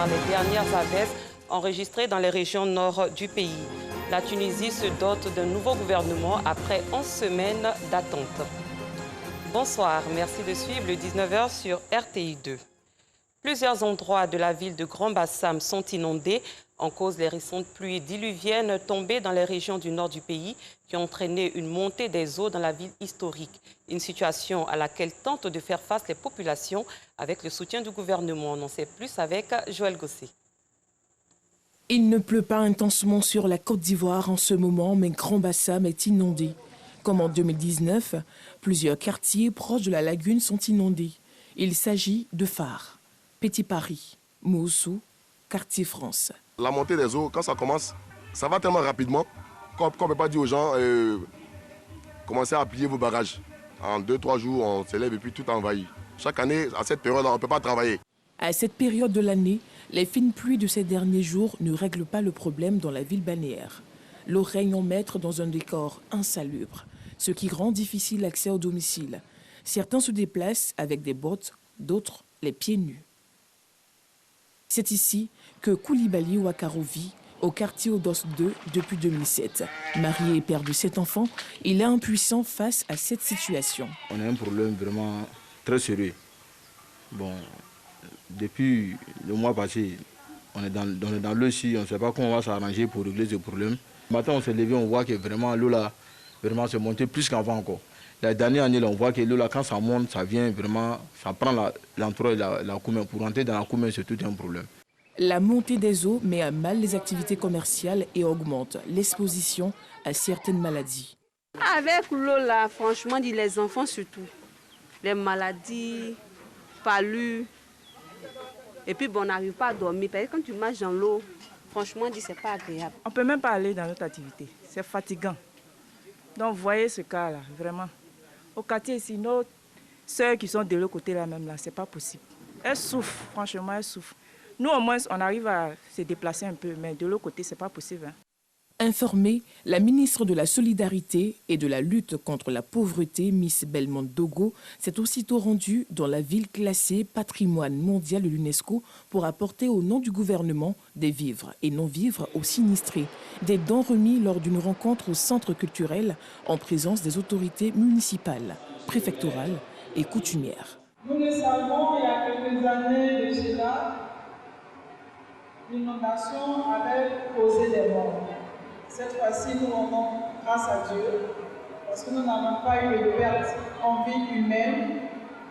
par les dernières averses enregistrées dans les régions nord du pays. La Tunisie se dote d'un nouveau gouvernement après 11 semaines d'attente. Bonsoir, merci de suivre le 19h sur RTI 2. Plusieurs endroits de la ville de Grand Bassam sont inondés en cause des récentes pluies diluviennes tombées dans les régions du nord du pays qui ont entraîné une montée des eaux dans la ville historique. Une situation à laquelle tentent de faire face les populations avec le soutien du gouvernement. On en sait plus avec Joël Gosset. Il ne pleut pas intensement sur la Côte d'Ivoire en ce moment, mais Grand Bassam est inondé. Comme en 2019, plusieurs quartiers proches de la lagune sont inondés. Il s'agit de Phare, Petit Paris, Moussou, Quartier France. La montée des eaux, quand ça commence, ça va tellement rapidement qu'on ne peut pas dire aux gens commencez à plier vos barrages. En 2-3 jours, on s'élève et puis tout envahit. Chaque année, à cette période, on ne peut pas travailler. À cette période de l'année, les fines pluies de ces derniers jours ne règlent pas le problème dans la ville balnéaire. L'eau règne en maître dans un décor insalubre, ce qui rend difficile l'accès au domicile. Certains se déplacent avec des bottes, d'autres les pieds nus. C'est ici que Koulibaly Ouattara vit, au quartier Odos 2 depuis 2007. Marié et père de 7 enfants, il est impuissant face à cette situation. On a un problème vraiment très sérieux. Bon, depuis le mois passé, on est dans l'eau ici, on ne sait pas comment on va s'arranger pour régler ce problème. Maintenant, on s'est levé, on voit que vraiment l'eau là, vraiment se monte plus qu'avant encore. La dernière année, là, on voit que l'eau là, quand ça monte, ça vient vraiment, ça prend l'entrée et la commune. Pour rentrer dans la commune, c'est tout un problème. La montée des eaux met à mal les activités commerciales et augmente l'exposition à certaines maladies. Avec l'eau là, franchement, les enfants surtout, les maladies, palus, et puis bon, on n'arrive pas à dormir. Parce que quand tu marches dans l'eau, franchement, c'est pas agréable. On ne peut même pas aller dans notre activité, c'est fatigant. Donc vous voyez ce cas-là, vraiment. Au quartier ici, nos sœurs qui sont de l'autre côté là même, là, c'est pas possible. Elles souffrent, franchement, elles souffrent. Nous, au moins, on arrive à se déplacer un peu, mais de l'autre côté, c'est pas possible. Informée, la ministre de la Solidarité et de la lutte contre la pauvreté, Miss Belmondo Dogo, s'est aussitôt rendue dans la ville classée patrimoine mondial de l'UNESCO pour apporter au nom du gouvernement des vivres et non-vivres aux sinistrés. Des dons remis lors d'une rencontre au centre culturel en présence des autorités municipales, préfectorales et coutumières. Nous le savons, il y a quelques années de cela, l'inondation avait causé des morts. Cette fois-ci, nous rendons grâce à Dieu, parce que nous n'avons pas eu de perte en vie humaine,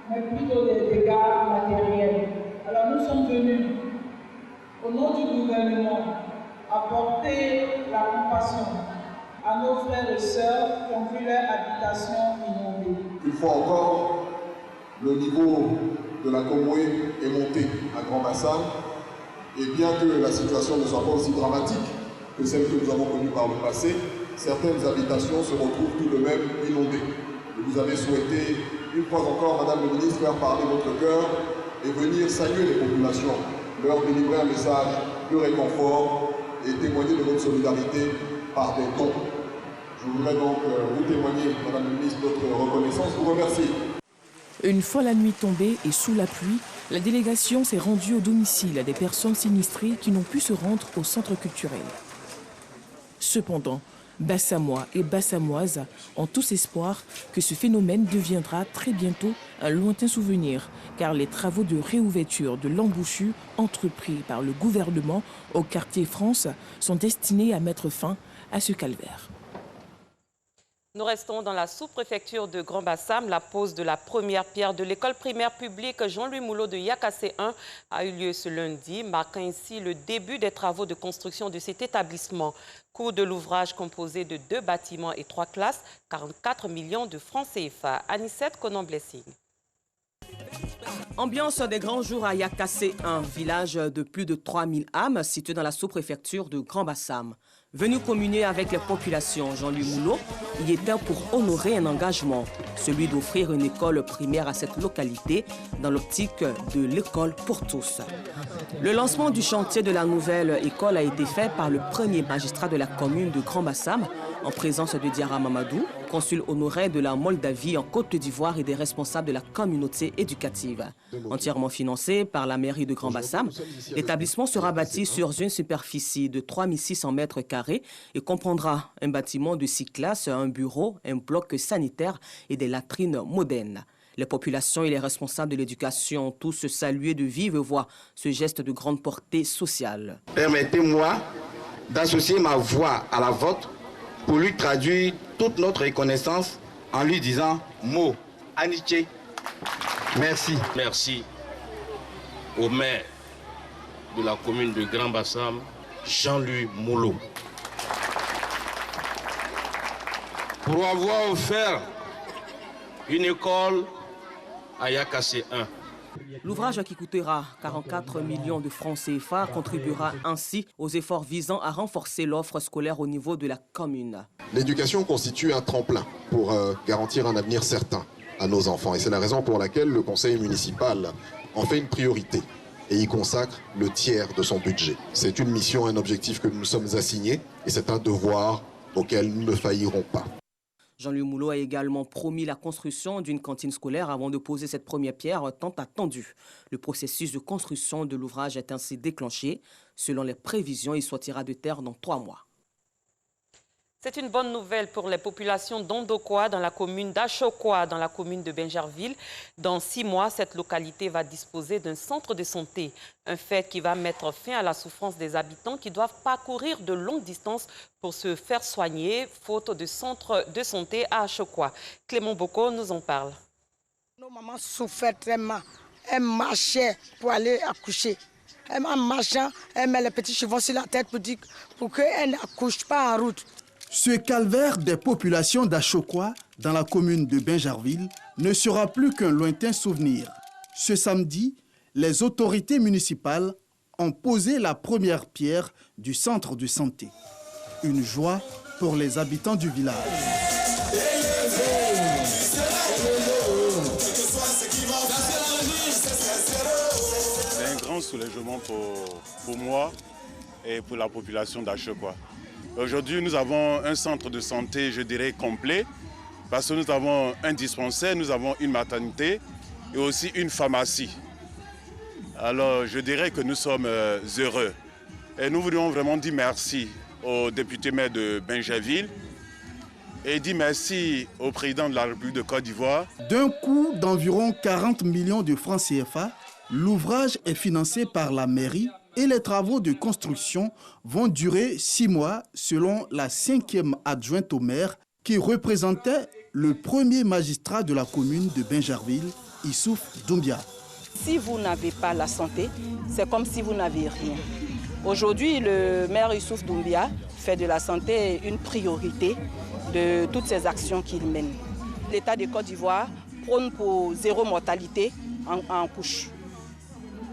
mais plutôt des dégâts matériels. Alors nous sommes venus, au nom du gouvernement, apporter la compassion à nos frères et sœurs qui ont vu leur habitation inondée. Une fois encore, le niveau de la Comoué est monté à Grand Bassam. Et bien que la situation ne soit pas aussi dramatique que celle que nous avons connue par le passé, certaines habitations se retrouvent tout de même inondées. Et vous avez souhaité, une fois encore, Madame le ministre, faire parler votre cœur et venir saluer les populations, leur délivrer un message de réconfort et témoigner de votre solidarité par des dons. Je voudrais donc vous témoigner, Madame le ministre, notre reconnaissance, vous remercier. Une fois la nuit tombée et sous la pluie, la délégation s'est rendue au domicile des personnes sinistrées qui n'ont pu se rendre au centre culturel. Cependant, Bassamois et Bassamoises ont tous espoir que ce phénomène deviendra très bientôt un lointain souvenir, car les travaux de réouverture de l'embouchure entrepris par le gouvernement au quartier France sont destinés à mettre fin à ce calvaire. Nous restons dans la sous-préfecture de Grand Bassam. La pose de la première pierre de l'école primaire publique Jean-Louis Moulot de Yakassé 1 a eu lieu ce lundi, marquant ainsi le début des travaux de construction de cet établissement. Coût de l'ouvrage composé de 2 bâtiments et 3 classes, 44 millions de francs CFA. Anicette Conan-Blessing. Ambiance des grands jours à Yakassé 1, village de plus de 3000 âmes situé dans la sous-préfecture de Grand Bassam. Venu communier avec les populations, Jean-Louis Moulot y était pour honorer un engagement, celui d'offrir une école primaire à cette localité dans l'optique de l'école pour tous. Le lancement du chantier de la nouvelle école a été fait par le premier magistrat de la commune de Grand Bassam, en présence de Diarra Mamadou, consul honoraire de la Moldavie en Côte d'Ivoire et des responsables de la communauté éducative. Entièrement financé par la mairie de Grand Bassam, l'établissement sera bâti sur une superficie de 3600 mètres carrés et comprendra un bâtiment de 6 classes, un bureau, un bloc sanitaire et des latrines modernes. Les populations et les responsables de l'éducation ont tous salué de vive voix ce geste de grande portée sociale. Permettez-moi d'associer ma voix à la vôtre pour lui traduire toute notre reconnaissance en lui disant mot amitié. Merci. Merci au maire de la commune de Grand Bassam, Jean-Louis Moulot, pour avoir offert une école à Yakassé 1. L'ouvrage qui coûtera 44 millions de francs CFA contribuera ainsi aux efforts visant à renforcer l'offre scolaire au niveau de la commune. L'éducation constitue un tremplin pour garantir un avenir certain à nos enfants. Et c'est la raison pour laquelle le conseil municipal en fait une priorité et y consacre le tiers de son budget. C'est une mission, un objectif que nous nous sommes assignés et c'est un devoir auquel nous ne faillirons pas. Jean-Louis Moulot a également promis la construction d'une cantine scolaire avant de poser cette première pierre tant attendue. Le processus de construction de l'ouvrage est ainsi déclenché. Selon les prévisions, il sortira de terre dans 3 mois. C'est une bonne nouvelle pour les populations d'Ondokwa dans la commune d'Achokwa, dans la commune de Bingerville. Dans 6 mois, cette localité va disposer d'un centre de santé. Un fait qui va mettre fin à la souffrance des habitants qui doivent parcourir de longues distances pour se faire soigner, faute de centre de santé à Achokwa. Clément Boko nous en parle. Nos mamans souffraient tellement. Elles marchaient pour aller accoucher. En marchant, elles mettent les petits chevaux sur la tête pour qu'elles n'accouchent pas en route. Ce calvaire des populations d'Achokwa, dans la commune de Bingerville, ne sera plus qu'un lointain souvenir. Ce samedi, les autorités municipales ont posé la première pierre du centre de santé. Une joie pour les habitants du village. C'est un grand soulagement pour moi et pour la population d'Achokwa. Aujourd'hui, nous avons un centre de santé, je dirais, complet, parce que nous avons un dispensaire, nous avons une maternité et aussi une pharmacie. Alors, je dirais que nous sommes heureux. Et nous voudrions vraiment dire merci au député maire de Bingerville et dire merci au président de la République de Côte d'Ivoire. D'un coût d'environ 40 millions de francs CFA, l'ouvrage est financé par la mairie et les travaux de construction vont durer 6 mois selon la 5e adjointe au maire qui représentait le premier magistrat de la commune de Bingerville, Issouf Doumbia. Si vous n'avez pas la santé, c'est comme si vous n'avez rien. Aujourd'hui, le maire Issouf Doumbia fait de la santé une priorité de toutes ces actions qu'il mène. L'État de Côte d'Ivoire prône pour 0 mortalité en couche.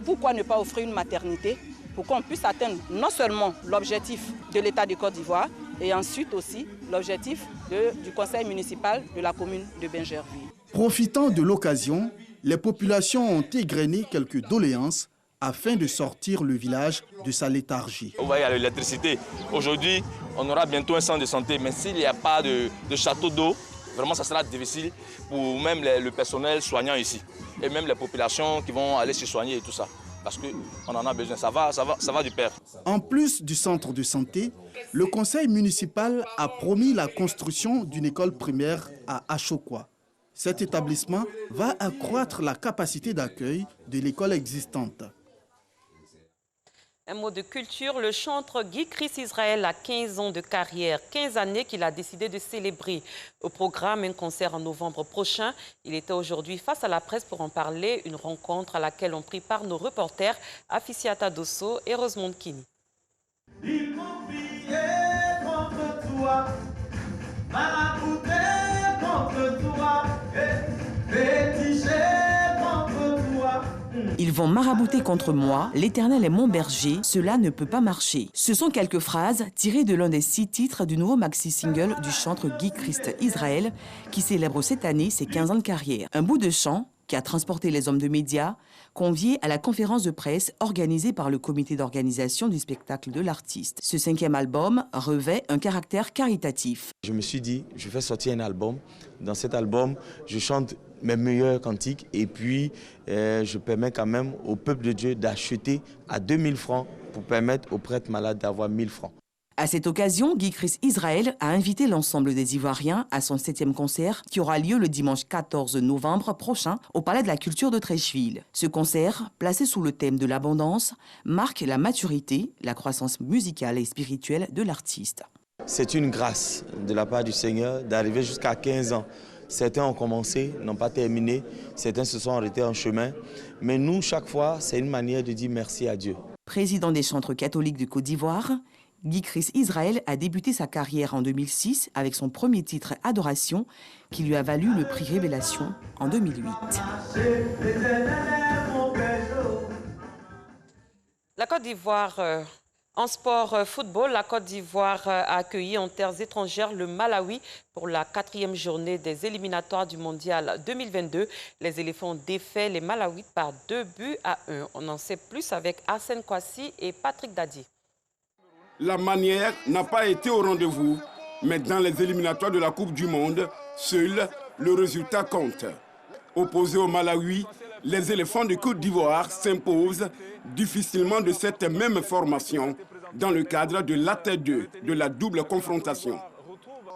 Pourquoi ne pas offrir une maternité pour qu'on puisse atteindre non seulement l'objectif de l'État de Côte d'Ivoire et ensuite aussi l'objectif du conseil municipal de la commune de Bingerville. Profitant de l'occasion, les populations ont égrené quelques doléances afin de sortir le village de sa léthargie. Vous voyez, l'électricité. Aujourd'hui, on aura bientôt un centre de santé, mais s'il n'y a pas de château d'eau, vraiment ça sera difficile pour même le personnel soignant ici et même les populations qui vont aller se soigner et tout ça. Parce qu'on en a besoin, ça va du pair. En plus du centre de santé, le conseil municipal a promis la construction d'une école primaire à Achokwa. Cet établissement va accroître la capacité d'accueil de l'école existante. Un mot de culture, le chanteur Guy Chris Israël a 15 ans de carrière, 15 années qu'il a décidé de célébrer. Au programme, un concert en novembre prochain. Il était aujourd'hui face à la presse pour en parler, une rencontre à laquelle ont pris part nos reporters Afisiata Dosso et Rosemont Kini. Ils m'ont pillé contre toi, marabouté contre toi, fétiché contre toi. Ils vont marabouter contre moi, l'Éternel est mon berger, cela ne peut pas marcher. Ce sont quelques phrases tirées de l'un des 6 titres du nouveau maxi-single du chanteur Guy Christ Israël, qui célèbre cette année ses 15 ans de carrière. Un bout de chant qui a transporté les hommes de médias, conviés à la conférence de presse organisée par le comité d'organisation du spectacle de l'artiste. Ce 5e album revêt un caractère caritatif. Je me suis dit, je vais sortir un album. Dans cet album, je chante mes meilleurs cantiques et puis je permets quand même au peuple de Dieu d'acheter à 2000 francs pour permettre aux prêtres malades d'avoir 1000 francs. À cette occasion, Guy Christ Israël a invité l'ensemble des Ivoiriens à son 7e concert qui aura lieu le dimanche 14 novembre prochain au Palais de la Culture de Treichville. Ce concert, placé sous le thème de l'abondance, marque la maturité, la croissance musicale et spirituelle de l'artiste. C'est une grâce de la part du Seigneur d'arriver jusqu'à 15 ans. Certains ont commencé, n'ont pas terminé, certains se sont arrêtés en chemin. Mais nous, chaque fois, c'est une manière de dire merci à Dieu. Président des chantres catholiques de Côte d'Ivoire, Guy Christ Israël a débuté sa carrière en 2006 avec son premier titre Adoration qui lui a valu le prix Révélation en 2008. La Côte d'Ivoire, en sport football, la Côte d'Ivoire a accueilli en terres étrangères le Malawi pour la 4e journée des éliminatoires du Mondial 2022. Les éléphants ont défait les Malawites par 2-1. On en sait plus avec Arsène Kwasi et Patrick Dadi. La manière n'a pas été au rendez-vous, mais dans les éliminatoires de la Coupe du Monde, seul le résultat compte. Opposés au Malawi, les éléphants de Côte d'Ivoire s'imposent difficilement de cette même formation dans le cadre de l'AT2 de la double confrontation.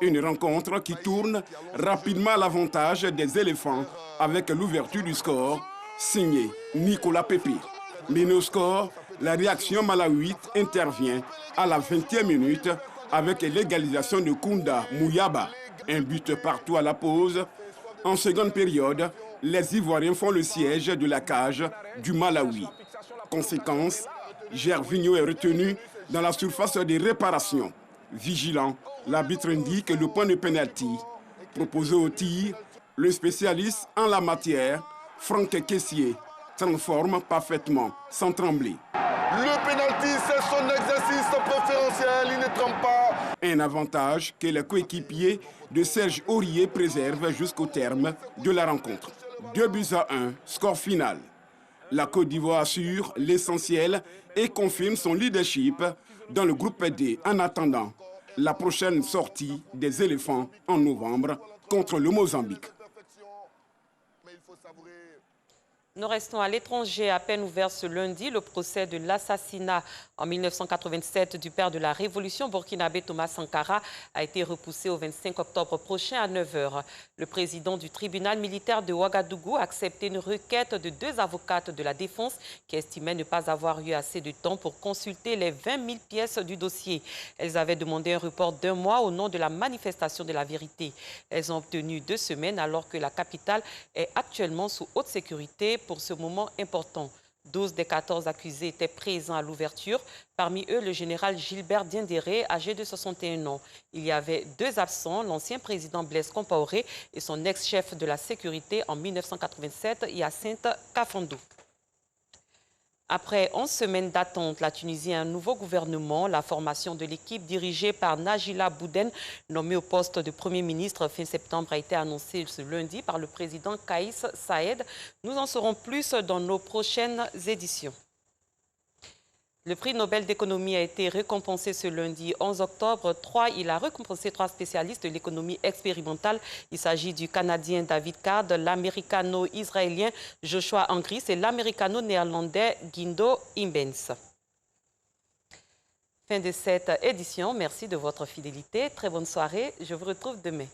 Une rencontre qui tourne rapidement à l'avantage des éléphants avec l'ouverture du score signé Nicolas Pepi. Mais au score, la réaction malawite intervient à la 20e minute avec l'égalisation de Kounda Mouyaba. Un but partout à la pause. En seconde période, les Ivoiriens font le siège de la cage du Malawi. Conséquence, Gervinho est retenu dans la surface de réparation. Vigilant, l'arbitre indique le point de pénalty. Proposé au tir, le spécialiste en la matière, Franck Kessié, transforme parfaitement, sans trembler. Le pénalty, c'est son exercice préférentiel, il ne tremble pas. Un avantage que les coéquipiers de Serge Aurier préservent jusqu'au terme de la rencontre. 2-1, score final. La Côte d'Ivoire assure l'essentiel et confirme son leadership dans le groupe D en attendant la prochaine sortie des éléphants en novembre contre le Mozambique. Nous restons à l'étranger. À peine ouvert ce lundi, le procès de l'assassinat en 1987 du père de la Révolution burkinabé Thomas Sankara a été repoussé au 25 octobre prochain à 9 h. Le président du tribunal militaire de Ouagadougou a accepté une requête de 2 avocates de la défense qui estimaient ne pas avoir eu assez de temps pour consulter les 20 000 pièces du dossier. Elles avaient demandé un report d'1 mois au nom de la manifestation de la vérité. Elles ont obtenu 2 semaines alors que la capitale est actuellement sous haute sécurité pour ce moment important. 12 des 14 accusés étaient présents à l'ouverture. Parmi eux, le général Gilbert Diendéré, âgé de 61 ans. Il y avait 2 absents, l'ancien président Blaise Compaoré et son ex-chef de la sécurité en 1987, Hyacinthe Kafando. Après 11 semaines d'attente, la Tunisie a un nouveau gouvernement. La formation de l'équipe dirigée par Najila Bouden, nommée au poste de Premier ministre fin septembre, a été annoncée ce lundi par le président Kaïs Saïed. Nous en saurons plus dans nos prochaines éditions. Le prix Nobel d'économie a été récompensé ce lundi 11 octobre. Il a récompensé 3 spécialistes de l'économie expérimentale. Il s'agit du Canadien David Card, l'Américano-Israélien Joshua Angris et l'Américano-Néerlandais Guindo Imbens. Fin de cette édition. Merci de votre fidélité. Très bonne soirée. Je vous retrouve demain.